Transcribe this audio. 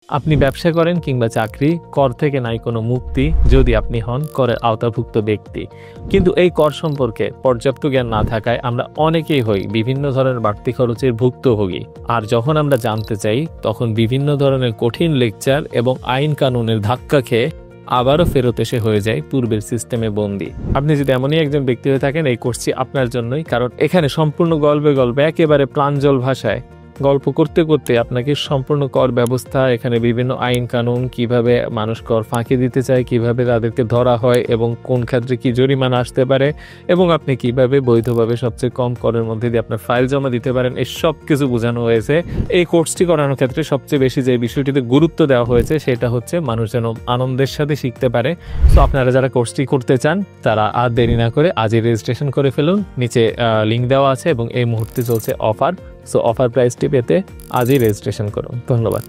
আপনি ব্যবসা করেন কিংবা চাকরি, কর থেকে নাই কোনো মুক্তি যদি আপনি হন করের আওতাভুক্ত ব্যক্তি। কিন্তু এই কর সম্পর্কে পর্যাপ্ত জ্ঞান না থাকায় আমরা অনেকেই হই বিভিন্ন ধরনের বাড়তি খরচের ভুক্তভোগী। আর যখন আমরা জানতে চাই তখন বিভিন্ন ধরনের কঠিন লেকচার এবং আইন কানুনের ধাক্কা খেয়ে আবারও ফেরত এসে হয়ে যায় পূর্বের সিস্টেমে বন্দী। আপনি যদি এমনই একজন ব্যক্তি হয়ে থাকেন, এই কোর্সটি আপনার জন্যই, কারণ এখানে সম্পূর্ণ গল্পে গল্পে একেবারে প্রাঞ্জল ভাষায় গল্প করতে করতে আপনাকে সম্পূর্ণ কর ব্যবস্থা, এখানে বিভিন্ন আইন কানুন, কিভাবে মানুষ কর ফাঁকি দিতে চায়, কিভাবে তাদেরকে ধরা হয় এবং কোন ক্ষেত্রে কি জরিমানা আসতে পারে, এবং আপনি কিভাবে বৈধভাবে সবচেয়ে কম করের মধ্যে দিয়ে আপনার ফাইল জমা দিতে পারেন, এই সব কিছু বোঝানো হয়েছে। এই কোর্সটি করানোর ক্ষেত্রে সবচেয়ে বেশি যে বিষয়টিতে গুরুত্ব দেওয়া হয়েছে সেটা হচ্ছে মানুষ যেন আনন্দের সাথে শিখতে পারে। সো আপনারা যারা কোর্সটি করতে চান তারা আর দেরি না করে আজই রেজিস্ট্রেশন করে ফেলুন। নিচে লিঙ্ক দেওয়া আছে এবং এই মুহূর্তে চলছে অফার। সো অফার প্রাইসটি পেতে আজই রেজিস্ট্রেশন করুন। ধন্যবাদ।